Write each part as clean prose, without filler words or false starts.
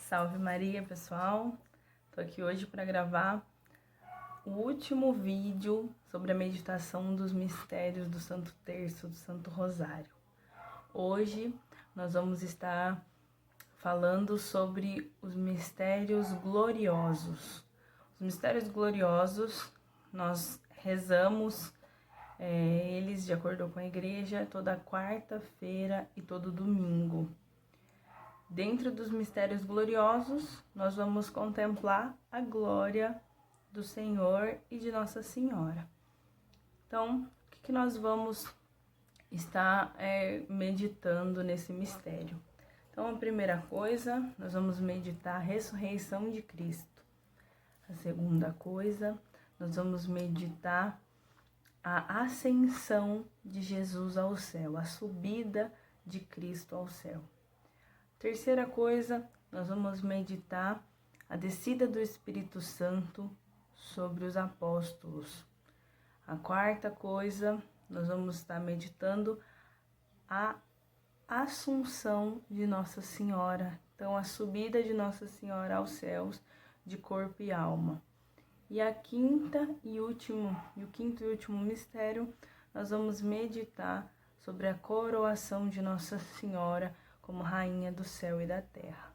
Salve Maria, pessoal! Tô aqui hoje para gravar o último vídeo sobre a meditação dos mistérios do Santo Terço, do Santo Rosário. Hoje nós vamos estar falando sobre os mistérios gloriosos. Os mistérios gloriosos, nós rezamos eles de acordo com a igreja toda quarta-feira e todo domingo. Dentro dos mistérios gloriosos, nós vamos contemplar a glória do Senhor e de Nossa Senhora. Então, o que nós vamos estar meditando nesse mistério? Então, a primeira coisa, nós vamos meditar a ressurreição de Cristo. A segunda coisa, nós vamos meditar a ascensão de Jesus ao céu, a subida de Cristo ao céu. Terceira coisa, nós vamos meditar a descida do Espírito Santo sobre os apóstolos. A quarta coisa, nós vamos estar meditando a assunção de Nossa Senhora. Então, a subida de Nossa Senhora aos céus de corpo e alma. E o quinto e último mistério, nós vamos meditar sobre a coroação de Nossa Senhora como Rainha do céu e da terra.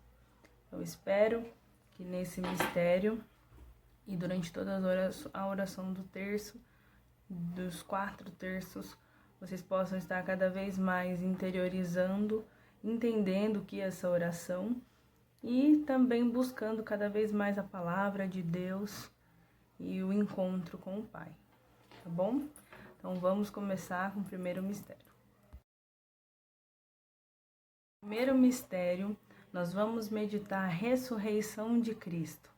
Eu espero que nesse mistério e durante toda a oração do terço, dos 4 terços, vocês possam estar cada vez mais interiorizando, entendendo o que é essa oração e também buscando cada vez mais a palavra de Deus e o encontro com o Pai, tá bom? Então vamos começar com o primeiro mistério. Primeiro mistério, nós vamos meditar a ressurreição de Cristo.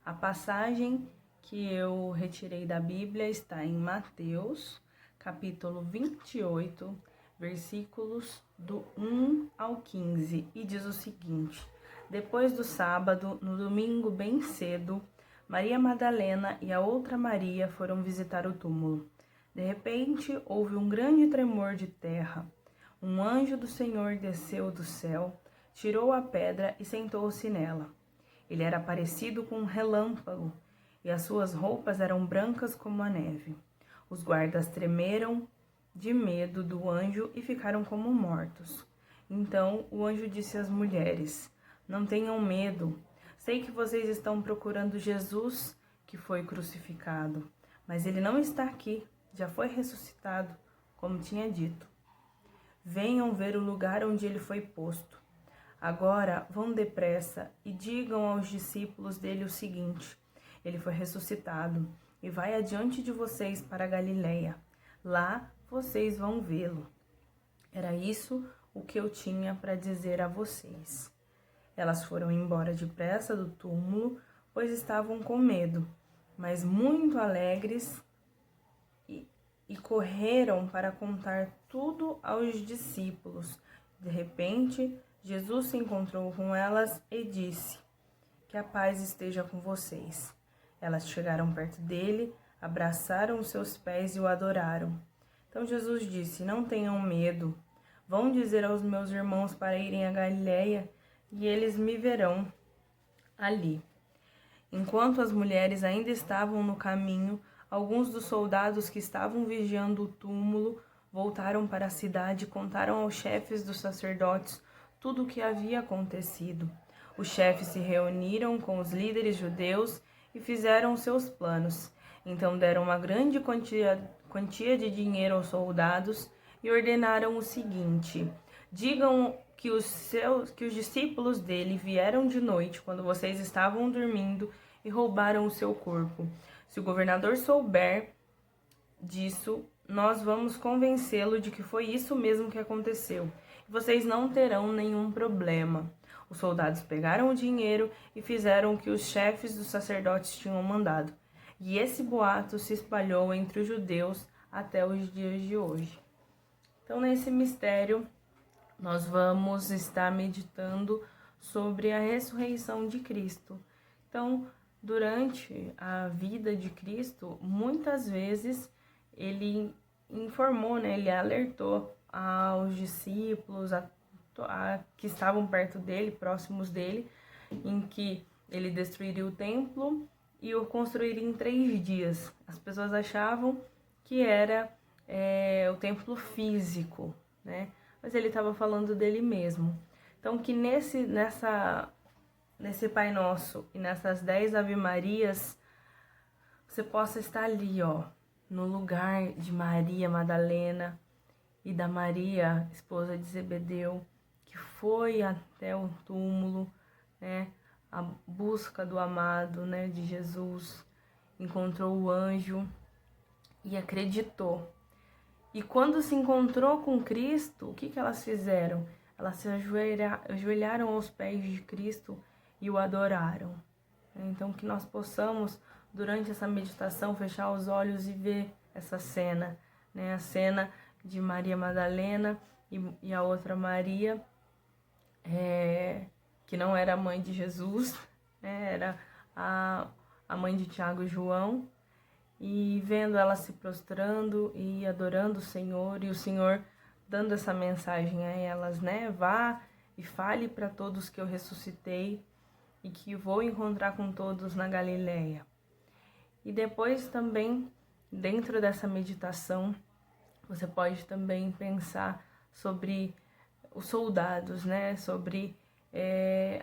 A passagem que eu retirei da Bíblia está em Mateus, capítulo 28, versículos do 1 ao 15, e diz o seguinte: Depois do sábado, no domingo bem cedo, Maria Madalena e a outra Maria foram visitar o túmulo. De repente, houve um grande tremor de terra. Um anjo do Senhor desceu do céu, tirou a pedra e sentou-se nela. Ele era parecido com um relâmpago, e as suas roupas eram brancas como a neve. Os guardas tremeram de medo do anjo e ficaram como mortos. Então o anjo disse às mulheres: Não tenham medo. Sei que vocês estão procurando Jesus, que foi crucificado, mas ele não está aqui, já foi ressuscitado, como tinha dito. Venham ver o lugar onde ele foi posto. Agora vão depressa e digam aos discípulos dele o seguinte: ele foi ressuscitado e vai adiante de vocês para a Galileia. Lá vocês vão vê-lo. Era isso o que eu tinha para dizer a vocês. Elas foram embora depressa do túmulo, pois estavam com medo, mas muito alegres, e correram para contar tudo aos discípulos. De repente, Jesus se encontrou com elas e disse: Que a paz esteja com vocês. Elas chegaram perto dele, abraçaram os seus pés e o adoraram. Então Jesus disse: Não tenham medo. Vão dizer aos meus irmãos para irem à Galileia, e eles me verão ali. Enquanto as mulheres ainda estavam no caminho, alguns dos soldados que estavam vigiando o túmulo voltaram para a cidade e contaram aos chefes dos sacerdotes tudo o que havia acontecido. Os chefes se reuniram com os líderes judeus e fizeram seus planos. Então deram uma grande quantia de dinheiro aos soldados e ordenaram o seguinte: digam que os discípulos dele vieram de noite, quando vocês estavam dormindo, e roubaram o seu corpo. Se o governador souber disso, nós vamos convencê-lo de que foi isso mesmo que aconteceu. Vocês não terão nenhum problema. Os soldados pegaram o dinheiro e fizeram o que os chefes dos sacerdotes tinham mandado. E esse boato se espalhou entre os judeus até os dias de hoje. Então, nesse mistério, nós vamos estar meditando sobre a ressurreição de Cristo. Então, durante a vida de Cristo, muitas vezes ele informou, ele alertou aos discípulos que estavam perto dele, próximos dele, em que ele destruiria o templo e o construiria em 3 dias. As pessoas achavam que era o templo físico, né? Mas ele estava falando dele mesmo. Então, que nesse Pai Nosso e nessas 10 Ave Marias, você possa estar ali, ó, no lugar de Maria Madalena e da Maria, esposa de Zebedeu, que foi até o túmulo, né, a busca do amado, né, de Jesus, encontrou o anjo e acreditou. E quando se encontrou com Cristo, o que elas fizeram? Elas se ajoelharam aos pés de Cristo e o adoraram. Então, que nós possamos, durante essa meditação, fechar os olhos e ver essa cena, né? A cena de Maria Madalena e a outra Maria, que não era a mãe de Jesus, né? Era a mãe de Tiago e João, e vendo ela se prostrando e adorando o Senhor, e o Senhor dando essa mensagem a elas, né? Vá e fale para todos que eu ressuscitei e que vou encontrar com todos na Galileia. E depois também, dentro dessa meditação, você pode também pensar sobre os soldados, né? Sobre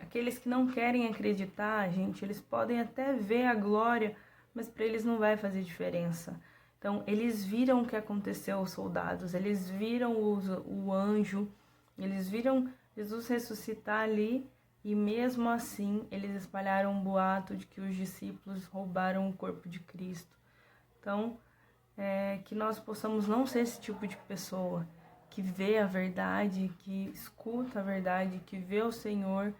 aqueles que não querem acreditar, gente, eles podem até ver a glória, mas para eles não vai fazer diferença. Então, eles viram o que aconteceu aos soldados, eles viram o anjo, eles viram Jesus ressuscitar ali, e mesmo assim, eles espalharam um boato de que os discípulos roubaram o corpo de Cristo. Então, que nós possamos não ser esse tipo de pessoa que vê a verdade, que escuta a verdade, que vê o Senhor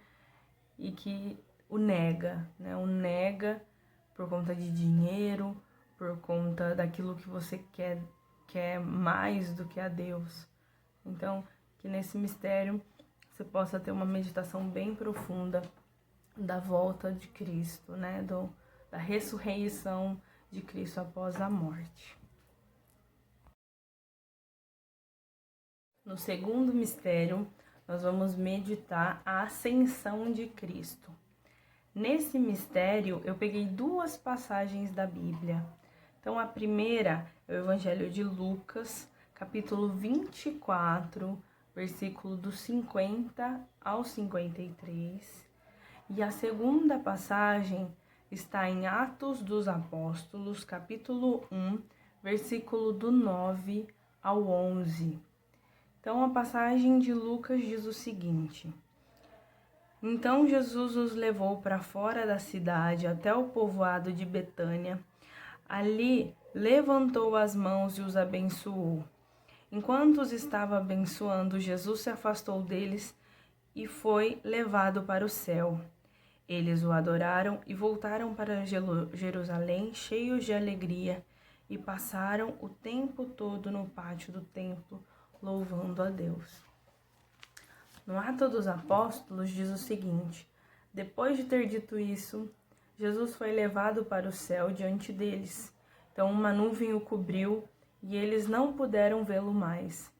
e que o nega, né? O nega por conta de dinheiro, por conta daquilo que você quer mais do que a Deus. Então, que nesse mistério você possa ter uma meditação bem profunda da volta de Cristo, né? Da ressurreição de Cristo após a morte. No segundo mistério, nós vamos meditar a ascensão de Cristo. Nesse mistério, eu peguei 2 passagens da Bíblia. Então, a primeira é o Evangelho de Lucas, capítulo 24, versículo do 50 ao 53. E a segunda passagem está em Atos dos Apóstolos, capítulo 1, versículo do 9 ao 11. Então, a passagem de Lucas diz o seguinte: Então Jesus os levou para fora da cidade, até o povoado de Betânia. Ali levantou as mãos e os abençoou. Enquanto os estava abençoando, Jesus se afastou deles e foi levado para o céu. Eles o adoraram e voltaram para Jerusalém cheios de alegria e passaram o tempo todo no pátio do templo, louvando a Deus. No Ato dos Apóstolos diz o seguinte: depois de ter dito isso, Jesus foi levado para o céu diante deles. Então uma nuvem o cobriu e eles não puderam vê-lo mais.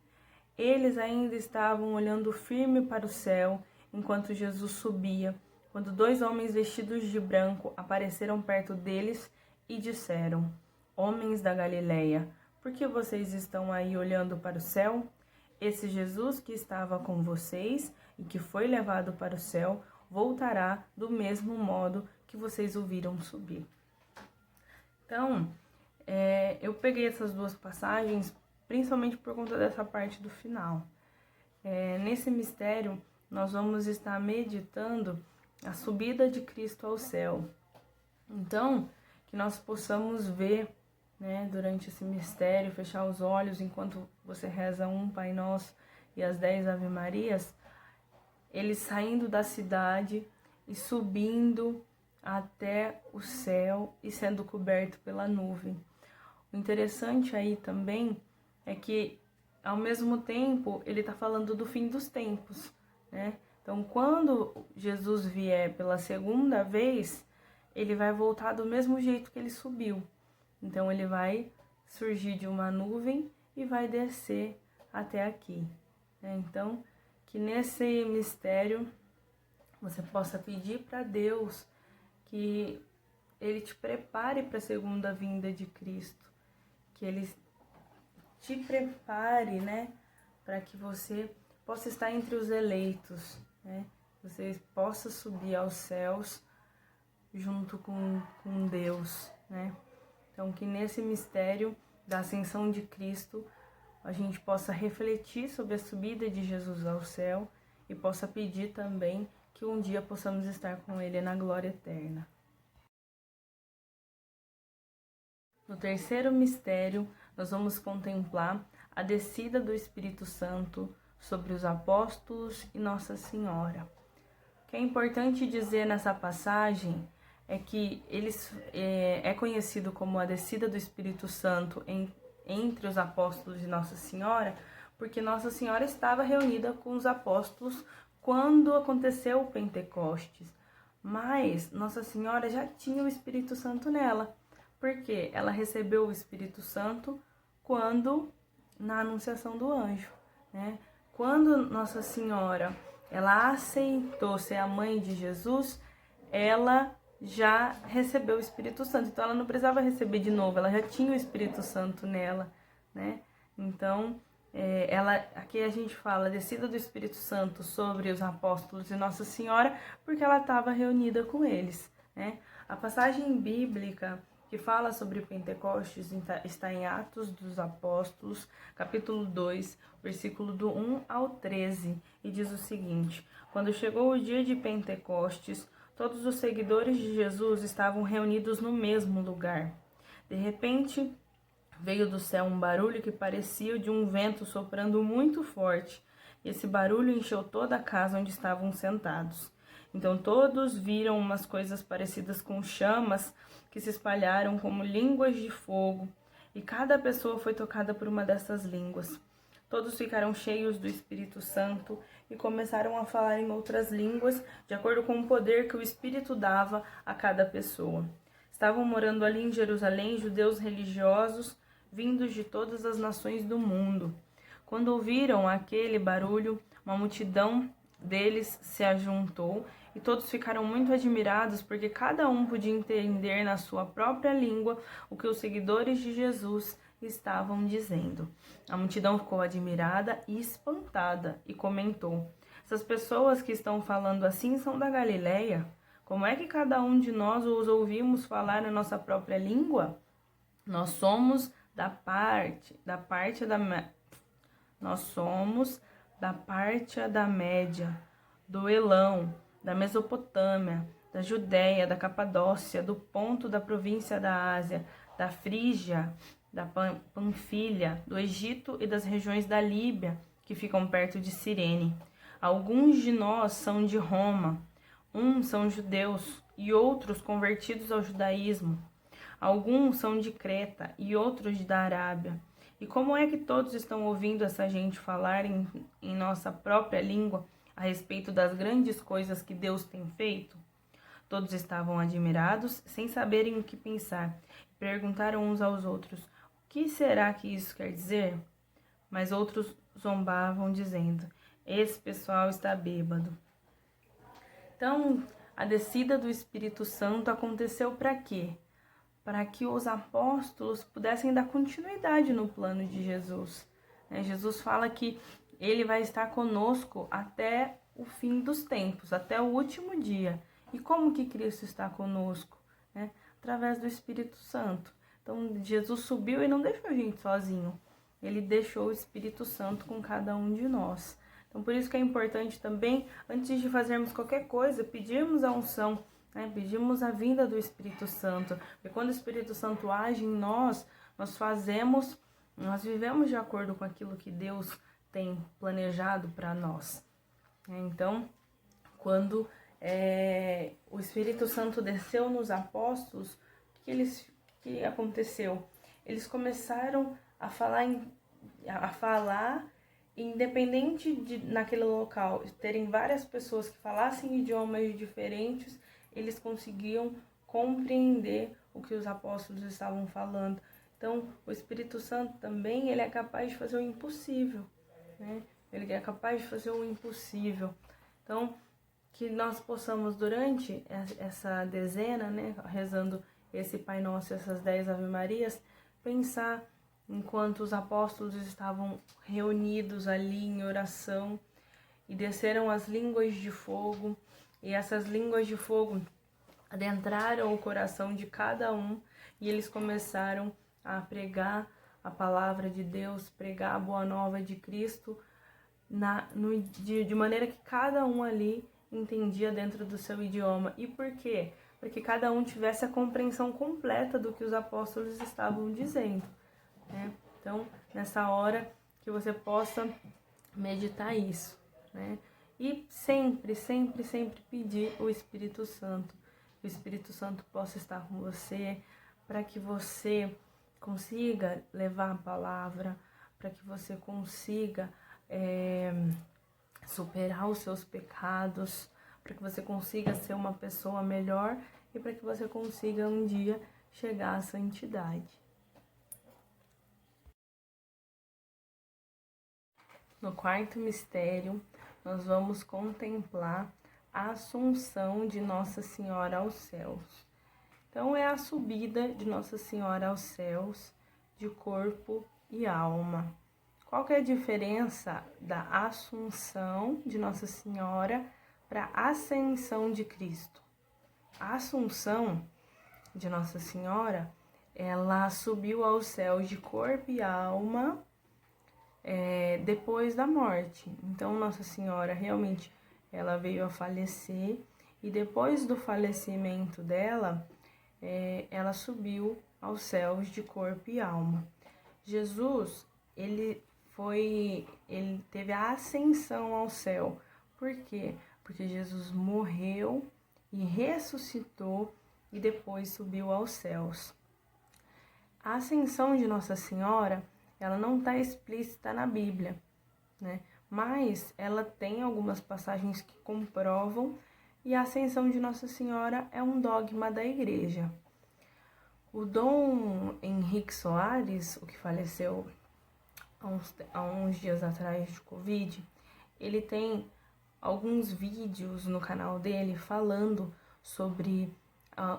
Eles ainda estavam olhando firme para o céu enquanto Jesus subia, quando 2 homens vestidos de branco apareceram perto deles e disseram: Homens da Galileia, por que vocês estão aí olhando para o céu? Esse Jesus que estava com vocês e que foi levado para o céu voltará do mesmo modo que vocês o viram subir. Então, eu peguei essas 2 passagens principalmente por conta dessa parte do final. Nesse mistério, nós vamos estar meditando a subida de Cristo ao céu. Então, que nós possamos ver, né, durante esse mistério, fechar os olhos enquanto você reza um Pai Nosso e as 10 Ave Marias, ele saindo da cidade e subindo até o céu e sendo coberto pela nuvem. O interessante aí também é que, ao mesmo tempo, ele está falando do fim dos tempos, né? Então, quando Jesus vier pela segunda vez, ele vai voltar do mesmo jeito que ele subiu. Então, ele vai surgir de uma nuvem e vai descer até aqui, né? Então, que nesse mistério você possa pedir para Deus que Ele te prepare para a segunda vinda de Cristo, que Ele te prepare, né, para que você possa estar entre os eleitos, né, você possa subir aos céus junto com Deus, né. Então, que nesse mistério da ascensão de Cristo, a gente possa refletir sobre a subida de Jesus ao céu e possa pedir também que um dia possamos estar com Ele na glória eterna. No terceiro mistério, nós vamos contemplar a descida do Espírito Santo sobre os apóstolos e Nossa Senhora. O que é importante dizer nessa passagem é que é conhecido como a descida do Espírito Santo entre os apóstolos e Nossa Senhora, porque Nossa Senhora estava reunida com os apóstolos quando aconteceu o Pentecostes, mas Nossa Senhora já tinha o Espírito Santo nela, porque ela recebeu o Espírito Santo na anunciação do anjo, né? Quando Nossa Senhora ela aceitou ser a mãe de Jesus, ela já recebeu o Espírito Santo, então ela não precisava receber de novo, ela já tinha o Espírito Santo nela, né? Então, aqui a gente fala descida do Espírito Santo sobre os apóstolos e Nossa Senhora, porque ela estava reunida com eles, né? A passagem bíblica que fala sobre Pentecostes está em Atos dos Apóstolos, capítulo 2, versículo do 1 ao 13, e diz o seguinte: quando chegou o dia de Pentecostes, todos os seguidores de Jesus estavam reunidos no mesmo lugar. De repente, veio do céu um barulho que parecia de um vento soprando muito forte, e esse barulho encheu toda a casa onde estavam sentados. Então todos viram umas coisas parecidas com chamas que se espalharam como línguas de fogo, e cada pessoa foi tocada por uma dessas línguas. Todos ficaram cheios do Espírito Santo e começaram a falar em outras línguas, de acordo com o poder que o Espírito dava a cada pessoa. Estavam morando ali em Jerusalém judeus religiosos, vindos de todas as nações do mundo. Quando ouviram aquele barulho, uma multidão deles se ajuntou e todos ficaram muito admirados, porque cada um podia entender na sua própria língua o que os seguidores de Jesus estavam dizendo. A multidão ficou admirada e espantada e comentou: essas pessoas que estão falando assim são da Galileia? Como é que cada um de nós os ouvimos falar na nossa própria língua? Nós somos da parte da Média, do Elão, da Mesopotâmia, da Judéia, da Capadócia, do Ponto, da província da Ásia, da Frígia, da Panfilha, do Egito e das regiões da Líbia, que ficam perto de Cirene. Alguns de nós são de Roma, uns são judeus e outros convertidos ao judaísmo. Alguns são de Creta e outros da Arábia. E como é que todos estão ouvindo essa gente falar em nossa própria língua a respeito das grandes coisas que Deus tem feito? Todos estavam admirados, sem saberem o que pensar. Perguntaram uns aos outros: o que será que isso quer dizer? Mas outros zombavam, dizendo: esse pessoal está bêbado. Então, a descida do Espírito Santo aconteceu para quê? Para que os apóstolos pudessem dar continuidade no plano de Jesus. Jesus fala que ele vai estar conosco até o fim dos tempos, até o último dia. E como que Cristo está conosco? Através do Espírito Santo. Então, Jesus subiu e não deixou a gente sozinho. Ele deixou o Espírito Santo com cada um de nós. Então, por isso que é importante também, antes de fazermos qualquer coisa, pedirmos a unção, pedimos a vinda do Espírito Santo, porque quando o Espírito Santo age em nós vivemos de acordo com aquilo que Deus tem planejado para nós. Então, quando o Espírito Santo desceu nos apóstolos, o que aconteceu? Eles começaram a falar, independente de naquele local terem várias pessoas que falassem idiomas diferentes, eles conseguiam compreender o que os apóstolos estavam falando. Então, o Espírito Santo também, ele é capaz de fazer o impossível, Ele é capaz de fazer o impossível. Então, que nós possamos, durante essa dezena, né, rezando esse Pai Nosso e essas 10 Ave Marias, pensar enquanto os apóstolos estavam reunidos ali em oração e desceram as línguas de fogo, e essas línguas de fogo adentraram o coração de cada um, e eles começaram a pregar a palavra de Deus, pregar a boa nova de Cristo, de maneira que cada um ali entendia dentro do seu idioma. E por quê? Para que cada um tivesse a compreensão completa do que os apóstolos estavam dizendo, né? Então, nessa hora, que você possa meditar isso, né? E sempre, sempre, sempre pedir o Espírito Santo. Que o Espírito Santo possa estar com você, para que você consiga levar a palavra, para que você consiga superar os seus pecados, para que você consiga ser uma pessoa melhor e para que você consiga um dia chegar à santidade. No quarto mistério, nós vamos contemplar a Assunção de Nossa Senhora aos céus. Então, é a subida de Nossa Senhora aos céus, de corpo e alma. Qual que é a diferença da Assunção de Nossa Senhora para a Ascensão de Cristo? A Assunção de Nossa Senhora, ela subiu aos céus de corpo e alma depois da morte. Então, Nossa Senhora realmente ela veio a falecer, e depois do falecimento dela, ela subiu aos céus de corpo e alma. Jesus, ele teve a ascensão ao céu. Por quê? Porque Jesus morreu e ressuscitou e depois subiu aos céus. A ascensão de Nossa Senhora, ela não está explícita na Bíblia, né? Mas ela tem algumas passagens que comprovam, e a ascensão de Nossa Senhora é um dogma da Igreja. O Dom Henrique Soares, o que faleceu há uns dias atrás de Covid, ele tem alguns vídeos no canal dele falando sobre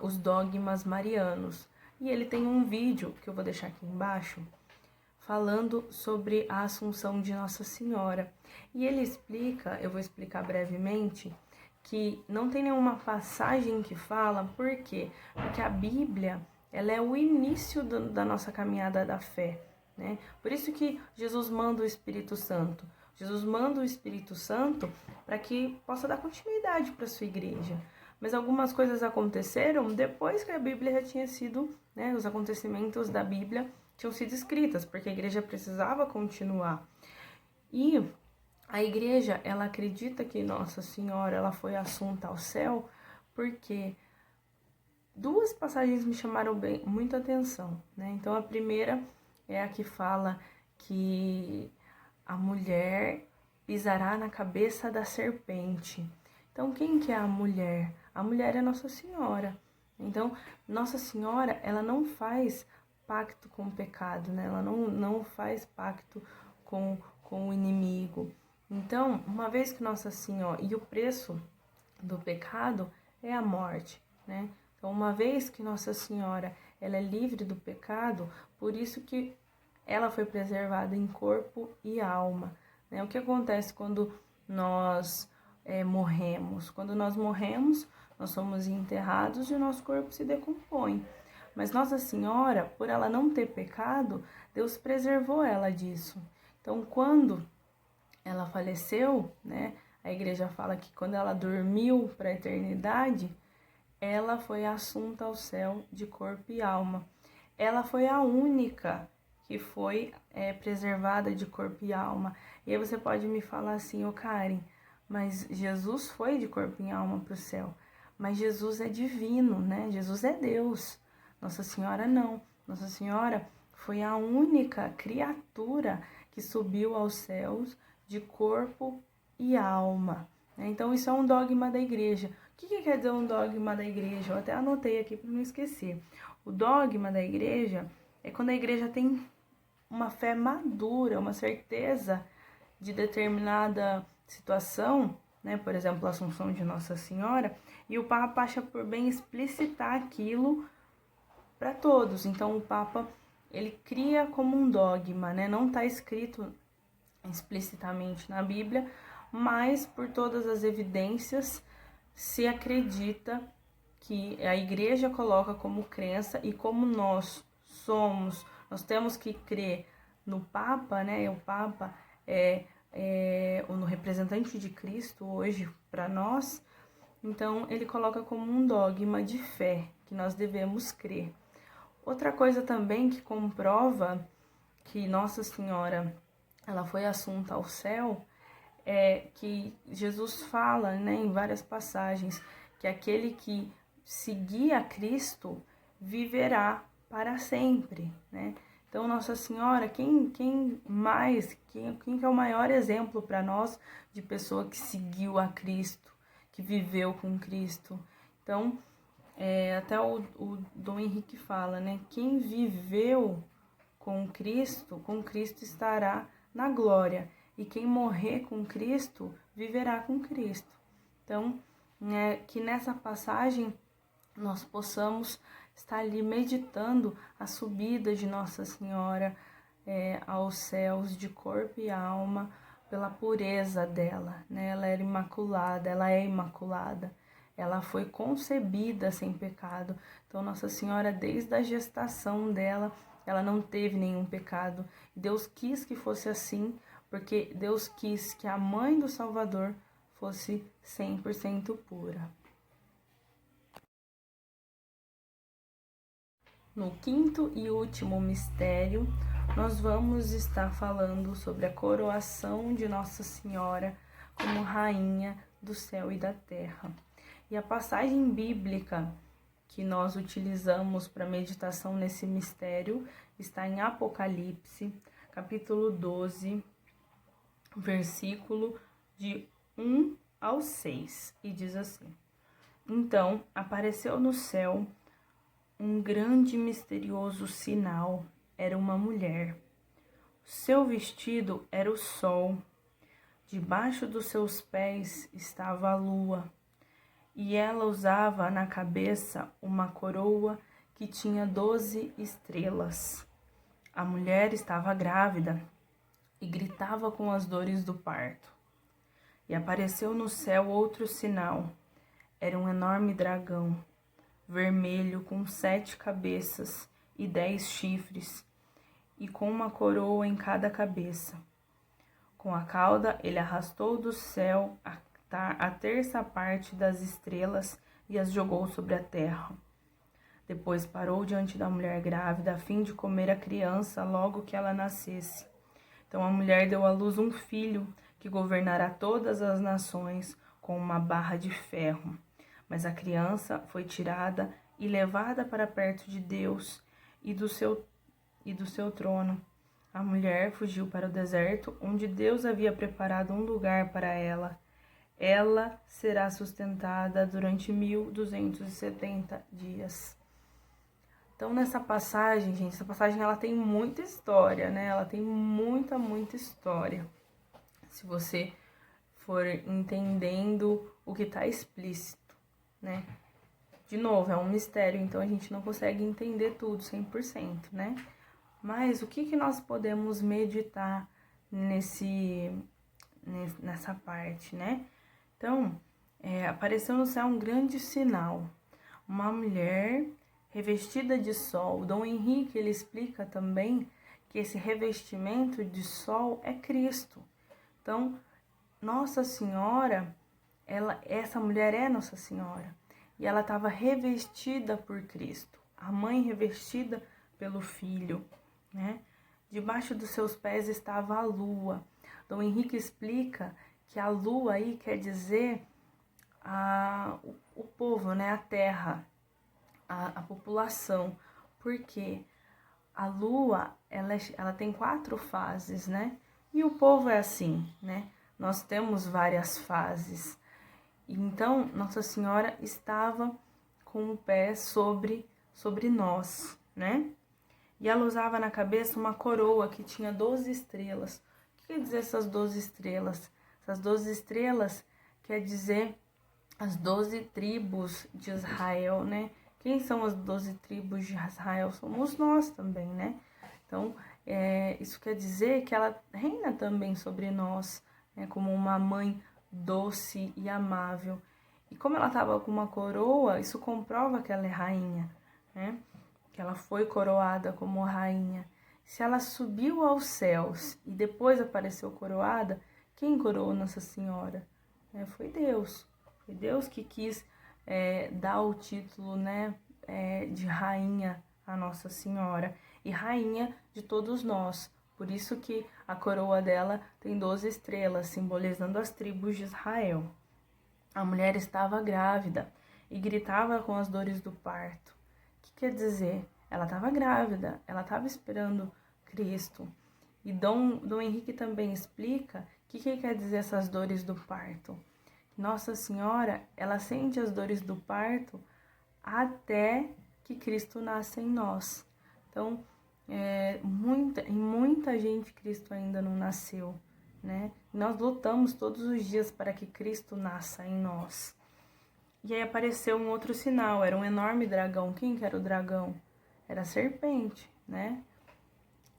os dogmas marianos. E ele tem um vídeo, que eu vou deixar aqui embaixo, falando sobre a Assunção de Nossa Senhora. E ele explica, eu vou explicar brevemente, que não tem nenhuma passagem que fala. Por quê? Porque a Bíblia, ela é o início da nossa caminhada da fé, né? Por isso que Jesus manda o Espírito Santo. Jesus manda o Espírito Santo para que possa dar continuidade para a sua igreja. Mas algumas coisas aconteceram depois que a Bíblia já tinha sido, né, os acontecimentos da Bíblia tinham sido escritas, porque a igreja precisava continuar. E a igreja, ela acredita que Nossa Senhora, ela foi assunta ao céu, porque duas passagens me chamaram muita atenção, né? Então, a primeira é a que fala que a mulher pisará na cabeça da serpente. Então, quem que é a mulher? A mulher é Nossa Senhora. Então, Nossa Senhora, ela não faz pacto com o pecado, né? Ela não faz pacto com o inimigo. Então, uma vez que Nossa Senhora... E o preço do pecado é a morte, né? Então, uma vez que Nossa Senhora, ela é livre do pecado, por isso que ela foi preservada em corpo e alma, né? O que acontece quando nós morremos? Quando nós morremos, nós somos enterrados e o nosso corpo se decompõe. Mas Nossa Senhora, por ela não ter pecado, Deus preservou ela disso. Então, quando ela faleceu, né, a igreja fala que quando ela dormiu para a eternidade, ela foi assunta ao céu de corpo e alma. Ela foi a única que foi preservada de corpo e alma. E aí você pode me falar assim: ô Karen, mas Jesus foi de corpo e alma para o céu. Mas Jesus é divino, né? Jesus é Deus. Nossa Senhora não. Nossa Senhora foi a única criatura que subiu aos céus de corpo e alma, né? Então, isso é um dogma da igreja. O que quer dizer um dogma da igreja? Eu até anotei aqui para não esquecer. O dogma da igreja é quando a igreja tem uma fé madura, uma certeza de determinada situação, né? Por exemplo, a Assunção de Nossa Senhora, e o Papa acha por bem explicitar aquilo para todos. Então, o Papa, ele cria como um dogma, né? Não está escrito explicitamente na Bíblia, mas por todas as evidências se acredita que a Igreja coloca como crença, e como nós temos que crer no Papa, né? O Papa é o representante de Cristo hoje para nós. Então, ele coloca como um dogma de fé que nós devemos crer. Outra coisa também que comprova que Nossa Senhora ela foi assunta ao céu é que Jesus fala, né, em várias passagens, que aquele que seguir a Cristo viverá para sempre, né? Então, Nossa Senhora, quem é o maior exemplo para nós de pessoa que seguiu a Cristo, que viveu com Cristo? Então, até o Dom Henrique fala, né? Quem viveu com Cristo estará na glória. E quem morrer com Cristo, viverá com Cristo. Então, que nessa passagem nós possamos estar ali meditando a subida de Nossa Senhora aos céus de corpo e alma, pela pureza dela, né? Ela era imaculada, ela é imaculada. Ela foi concebida sem pecado. Então, Nossa Senhora, desde a gestação dela, ela não teve nenhum pecado. Deus quis que fosse assim, porque Deus quis que a mãe do Salvador fosse 100% pura. No quinto e último mistério, nós vamos estar falando sobre a coroação de Nossa Senhora como Rainha do céu e da terra. E a passagem bíblica que nós utilizamos para meditação nesse mistério está em Apocalipse, capítulo 12, versículo de 1 ao 6, e diz assim: Então apareceu no céu um grande e misterioso sinal. Era uma mulher. Seu vestido era o sol, debaixo dos seus pés estava a lua, e ela usava na cabeça uma coroa que tinha 12 estrelas. A mulher estava grávida e gritava com as dores do parto. E apareceu no céu outro sinal. Era um enorme dragão, vermelho, com 7 cabeças e 10 chifres, e com uma coroa em cada cabeça. Com a cauda ele arrastou do céu a terça parte das estrelas e as jogou sobre a terra. Depois parou diante da mulher grávida, a fim de comer a criança logo que ela nascesse. Então a mulher deu à luz um filho, que governará todas as nações com uma barra de ferro. Mas a criança foi tirada e levada para perto de Deus e do seu trono. A mulher fugiu para o deserto, onde Deus havia preparado um lugar para ela. Ela será sustentada durante 1270 dias. Então, nessa passagem, gente, essa passagem ela tem muita história, né? Ela tem muita história. Se você for entendendo o que está explícito, né? De novo, é um mistério, então a gente não consegue entender tudo 100%, né? Mas o que nós podemos meditar nessa parte, né? Então, apareceu no céu um grande sinal, uma mulher revestida de sol. O Dom Henrique, ele explica também que esse revestimento de sol é Cristo. Então, Nossa Senhora, essa mulher é Nossa Senhora, e ela estava revestida por Cristo, a mãe revestida pelo Filho, né? Debaixo dos seus pés estava a lua. Dom Henrique explica que a lua aí quer dizer o povo, né? A terra, a população, porque a lua, ela tem 4 fases, né? E o povo é assim, né? Nós temos várias fases. Então, Nossa Senhora estava com o pé sobre nós, né? E ela usava na cabeça uma coroa que tinha 12 estrelas. O que quer dizer essas 12 estrelas? Essas 12 estrelas quer dizer as 12 tribos de Israel, né? Quem são as 12 tribos de Israel? Somos nós também, né? Então, isso quer dizer que ela reina também sobre nós, né? Como uma mãe doce e amável. E como ela estava com uma coroa, isso comprova que ela é rainha, né? Que ela foi coroada como rainha. Se ela subiu aos céus e depois apareceu coroada, quem coroou Nossa Senhora? Foi Deus. Foi Deus que quis dar o título, né, de rainha a Nossa Senhora e rainha de todos nós. Por isso que a coroa dela tem 12 estrelas, simbolizando as tribos de Israel. A mulher estava grávida e gritava com as dores do parto. O que quer dizer? Ela estava grávida, ela estava esperando Cristo. E Dom Henrique também explica o que quer dizer essas dores do parto. Nossa Senhora, ela sente as dores do parto até que Cristo nasce em nós. Então, em muita gente Cristo ainda não nasceu, né? Nós lutamos todos os dias para que Cristo nasça em nós. E aí apareceu um outro sinal, era um enorme dragão. Quem que era o dragão? Era a serpente, né?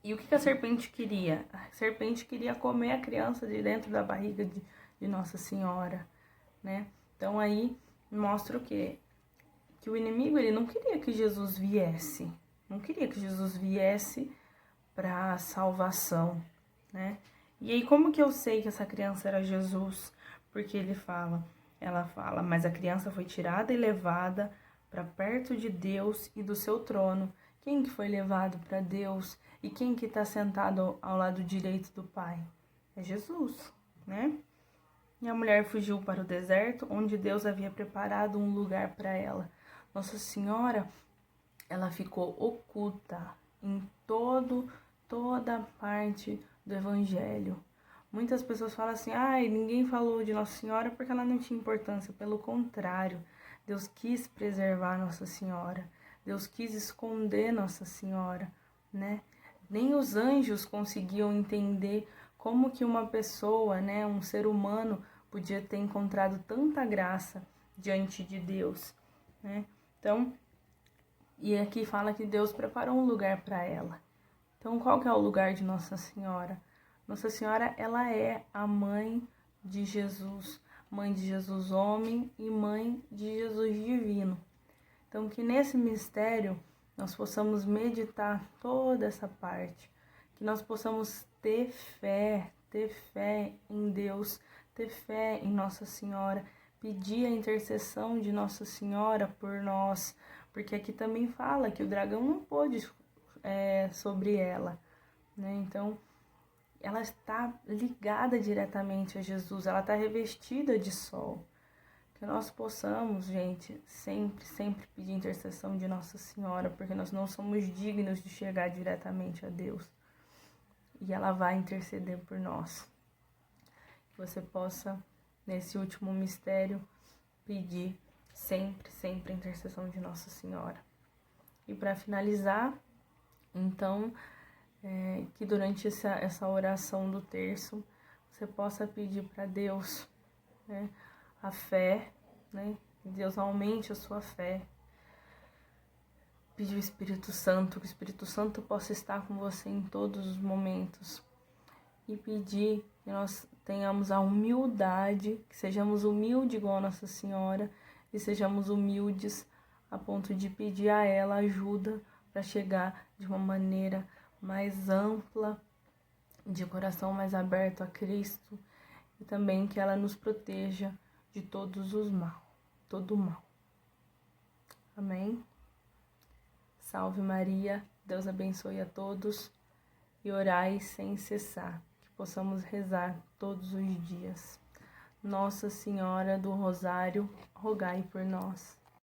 E o que a serpente queria? A serpente queria comer a criança de dentro da barriga de Nossa Senhora, né? Então aí mostra o quê? Que o inimigo, ele não queria que Jesus viesse. Não queria que Jesus viesse para salvação, né? E aí como que eu sei que essa criança era Jesus? Porque ela fala, mas a criança foi tirada e levada para perto de Deus e do seu trono. Quem que foi levado para Deus e quem que está sentado ao lado direito do Pai? É Jesus, né? E a mulher fugiu para o deserto, onde Deus havia preparado um lugar para ela. Nossa Senhora, ela ficou oculta em toda parte do Evangelho. Muitas pessoas falam assim, ninguém falou de Nossa Senhora porque ela não tinha importância. Pelo contrário, Deus quis preservar Nossa Senhora. Deus quis esconder Nossa Senhora, né? Nem os anjos conseguiam entender como que uma pessoa, né, um ser humano, podia ter encontrado tanta graça diante de Deus, né? Então, e aqui fala que Deus preparou um lugar para ela. Então, qual que é o lugar de Nossa Senhora? Nossa Senhora, ela é a mãe de Jesus homem e mãe de Jesus divino. Então, que nesse mistério nós possamos meditar toda essa parte, que nós possamos ter fé em Deus, ter fé em Nossa Senhora, pedir a intercessão de Nossa Senhora por nós, porque aqui também fala que o dragão não pôde sobre ela, né? Então, ela está ligada diretamente a Jesus, ela está revestida de sol. Que nós possamos, gente, sempre pedir intercessão de Nossa Senhora, porque nós não somos dignos de chegar diretamente a Deus. E ela vai interceder por nós. Que você possa, nesse último mistério, pedir sempre a intercessão de Nossa Senhora. E para finalizar, então, que durante essa oração do terço, você possa pedir para Deus, né, a fé, né? Deus aumente a sua fé. Pedir o Espírito Santo, que o Espírito Santo possa estar com você em todos os momentos. E pedir que nós tenhamos a humildade, que sejamos humildes igual a Nossa Senhora, e sejamos humildes a ponto de pedir a ela ajuda para chegar de uma maneira mais ampla, de coração mais aberto a Cristo, e também que ela nos proteja de todo o mal. Amém? Salve Maria, Deus abençoe a todos e orai sem cessar, que possamos rezar todos os dias. Nossa Senhora do Rosário, rogai por nós.